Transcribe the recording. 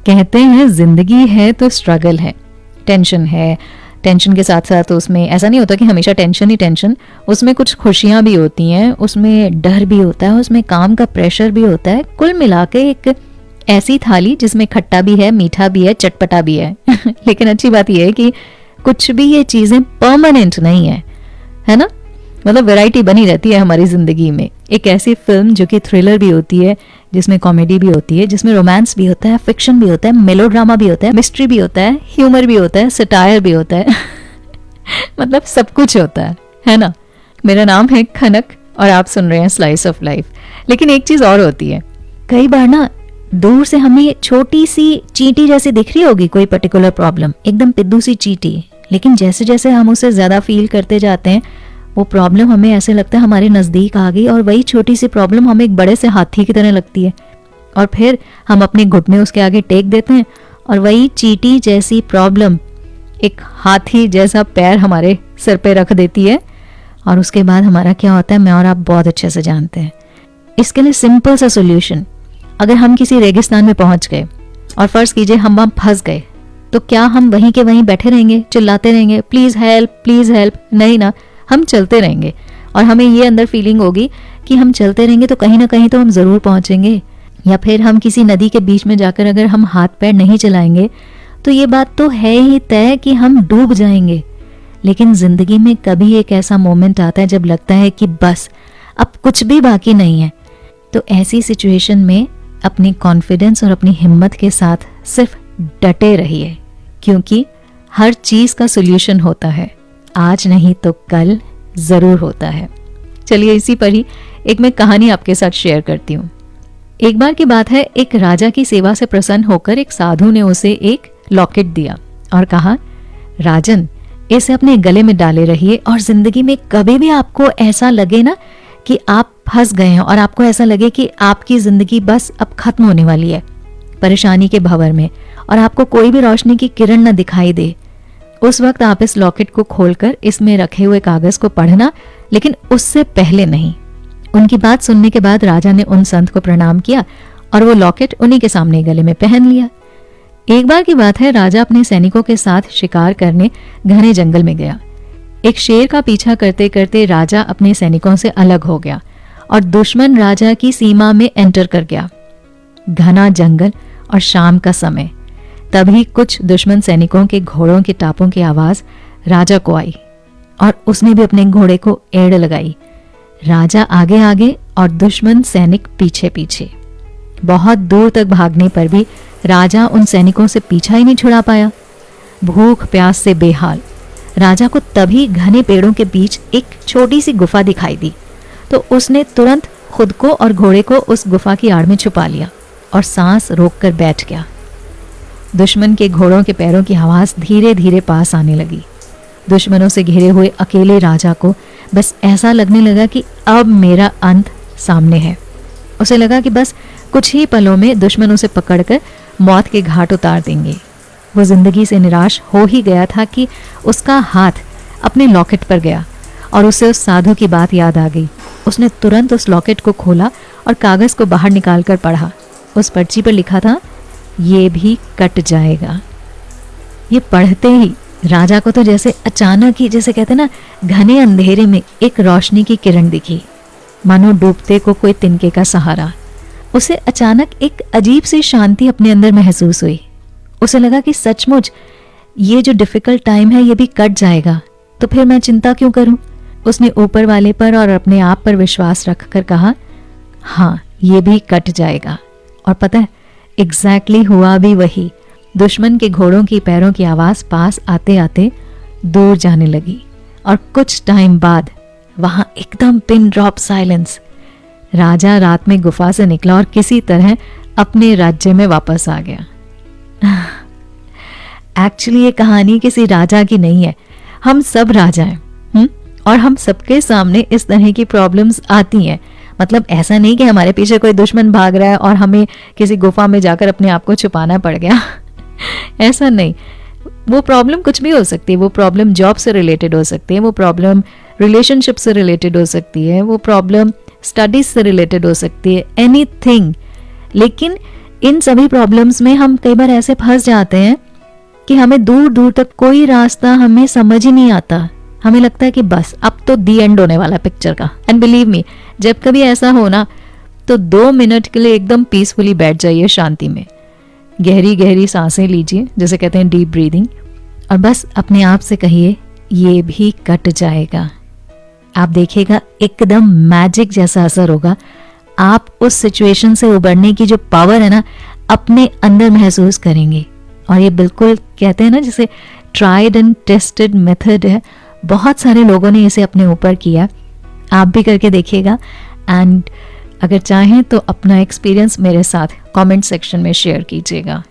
कहते हैं जिंदगी है तो स्ट्रगल है, टेंशन है, टेंशन के साथ साथ उसमें ऐसा नहीं होता कि हमेशा टेंशन ही टेंशन, उसमें कुछ खुशियां भी होती हैं, उसमें डर भी होता है, उसमें काम का प्रेशर भी होता है। कुल मिला के एक ऐसी थाली जिसमें खट्टा भी है, मीठा भी है, चटपटा भी है। लेकिन अच्छी बात यह है कि कुछ भी ये चीजें परमानेंट नहीं है ना। मतलब वैरायटी बनी रहती है हमारी जिंदगी में। एक ऐसी फिल्म जो कि थ्रिलर भी होती है, जिसमें कॉमेडी भी होती है, जिसमें रोमांस भी होता है, फिक्शन भी होता है, मेलोड्रामा भी होता है, मिस्ट्री भी होता है, ह्यूमर भी होता है, सटायर भी होता है। मतलब सब कुछ होता है ना। मेरा नाम है खनक और आप सुन रहे हैं स्लाइस ऑफ लाइफ। लेकिन एक चीज और होती है, कई बार ना दूर से हमें छोटी सी चींटी जैसी दिख रही होगी कोई पर्टिकुलर प्रॉब्लम, एकदम पिद्दू सी चींटी, लेकिन जैसे जैसे हम उसे ज्यादा फील करते जाते हैं वो प्रॉब्लम हमें ऐसे लगता है हमारे नजदीक आ गई, और वही छोटी सी प्रॉब्लम हमें एक बड़े से हाथी की तरह लगती है, और फिर हम अपने घुटने उसके आगे टेक देते हैं और वही चींटी जैसी प्रॉब्लम एक हाथी जैसा पैर हमारे सिर पे रख देती है। और उसके बाद हमारा क्या होता है मैं और आप बहुत अच्छे से जानते हैं। इसके लिए सिंपल सा सोल्यूशन, अगर हम किसी रेगिस्तान में पहुंच गए और फर्ज कीजिए हम वहां फंस गए, तो क्या हम वहीं के वहीं बैठे रहेंगे, चिल्लाते रहेंगे प्लीज हेल्प? नहीं ना, हम चलते रहेंगे। और हमें ये अंदर फीलिंग होगी कि हम चलते रहेंगे तो कहीं ना कहीं तो हम जरूर पहुंचेंगे। या फिर हम किसी नदी के बीच में जाकर अगर हम हाथ पैर नहीं चलाएंगे तो ये बात तो है ही तय कि हम डूब जाएंगे। लेकिन जिंदगी में कभी एक ऐसा मोमेंट आता है जब लगता है कि बस अब कुछ भी बाकी नहीं है। तो ऐसी सिचुएशन में अपनी कॉन्फिडेंस और अपनी हिम्मत के साथ सिर्फ डटे रहिए, क्योंकि हर चीज का सोल्यूशन होता है, आज नहीं तो कल जरूर होता है। चलिए इसी पर ही एक मैं कहानी आपके साथ शेयर करती हूँ। एक बार की बात है, एक राजा की सेवा से प्रसन्न होकर एक साधु ने उसे एक लॉकेट दिया और कहा, राजन इसे अपने गले में डाले रहिए, और जिंदगी में कभी भी आपको ऐसा लगे ना कि आप फंस गए हैं और आपको ऐसा लगे कि आपकी जिंदगी बस अब खत्म होने वाली है परेशानी के भंवर में, और आपको कोई भी रोशनी की किरण न दिखाई दे, उस वक्त आप इस लॉकेट को खोलकर इसमें रखे हुए कागज को पढ़ना, लेकिन उससे पहले नहीं। उनकी बात सुनने के बाद राजा ने उन संत को प्रणाम किया और वो लॉकेट उन्हीं के सामने गले में पहन लिया। एक बार की बात है, राजा अपने सैनिकों के साथ शिकार करने घने जंगल में गया। एक शेर का पीछा करते करते राजा अपने सैनिकों से अलग हो गया और दुश्मन राजा की सीमा में एंटर कर गया। घना जंगल और शाम का समय, तभी कुछ दुश्मन सैनिकों के घोड़ों के टापों की आवाज राजा को आई और उसने भी अपने घोड़े को एड़ लगाई। राजा आगे आगे और दुश्मन सैनिक पीछे पीछे। बहुत दूर तक भागने पर भी राजा उन सैनिकों से पीछा ही नहीं छुड़ा पाया। भूख प्यास से बेहाल राजा को तभी घने पेड़ों के बीच एक छोटी सी गुफा दिखाई दी, तो उसने तुरंत खुद को और घोड़े को उस गुफा की आड़ में छुपा लिया और सांस रोककर बैठ गया। दुश्मन के घोड़ों के पैरों की आवाज धीरे धीरे पास आने लगी। दुश्मनों से घिरे हुए अकेले राजा को बस ऐसा लगने लगा कि अब मेरा अंत सामने है। उसे लगा कि बस कुछ ही पलों में दुश्मन उसे पकड़कर मौत के घाट उतार देंगे। वो जिंदगी से निराश हो ही गया था कि उसका हाथ अपने लॉकेट पर गया और उसे उस साधु की बात याद आ गई। उसने तुरंत उस लॉकेट को खोला और कागज को बाहर निकालकर पढ़ा। उस पर्ची पर लिखा था, ये भी कट जाएगा। ये पढ़ते ही राजा को तो जैसे अचानक ही, जैसे कहते ना, घने अंधेरे में एक रोशनी की किरण दिखी, मानो डूबते को कोई तिनके का सहारा। उसे अचानक एक अजीब सी शांति अपने अंदर महसूस हुई। उसे लगा कि सचमुच ये जो डिफिकल्ट टाइम है ये भी कट जाएगा, तो फिर मैं चिंता क्यों करूं। उसने ऊपर वाले पर और अपने आप पर विश्वास रखकर कहा, हाँ ये भी कट जाएगा। और पता है एग्जैक्टली हुआ भी वही। दुश्मन के घोड़ों की पैरों की आवाज पास आते आते दूर जाने लगी और कुछ टाइम बाद वहां एकदम पिन ड्रॉप साइलेंस। राजा रात में गुफा से निकला और किसी तरह अपने राज्य में वापस आ गया। एक्चुअली ये कहानी किसी राजा की नहीं है, हम सब राजा हैं और हम सबके सामने इस तरह की प्रॉब्लम्स आती हैं। मतलब ऐसा नहीं कि हमारे पीछे कोई दुश्मन भाग रहा है और हमें किसी गुफा में जाकर अपने आप को छुपाना पड़ गया। ऐसा नहीं। वो प्रॉब्लम कुछ भी हो सकती है। वो प्रॉब्लम जॉब से रिलेटेड हो सकती है, वो प्रॉब्लम रिलेशनशिप से रिलेटेड हो सकती है, वो प्रॉब्लम स्टडीज से रिलेटेड हो सकती है, एनीथिंग। लेकिन इन सभी प्रॉब्लम्स में हम कई बार ऐसे फंस जाते हैं कि हमें दूर दूर तक कोई रास्ता हमें समझ ही नहीं आता। हमें लगता है कि बस अब तो दी एंड होने वाला पिक्चर का। एंड बिलीव मी, जब कभी ऐसा हो ना तो 2 मिनट के लिए एकदम पीसफुली बैठ जाइए शांति में, गहरी गहरी सांसें लीजिए, जैसे कहते हैं डीप ब्रीदिंग, और बस अपने आप से कहिए ये भी कट जाएगा। आप देखिएगा एकदम मैजिक जैसा असर होगा। आप उस सिचुएशन से उबरने की जो पावर है ना अपने अंदर महसूस करेंगे। और ये बिल्कुल कहते हैं ना जैसे ट्राइड एंड टेस्टेड मेथड है, बहुत सारे लोगों ने इसे अपने ऊपर किया। आप भी करके देखिएगा एंड अगर चाहें तो अपना एक्सपीरियंस मेरे साथ कमेंट सेक्शन में शेयर कीजिएगा।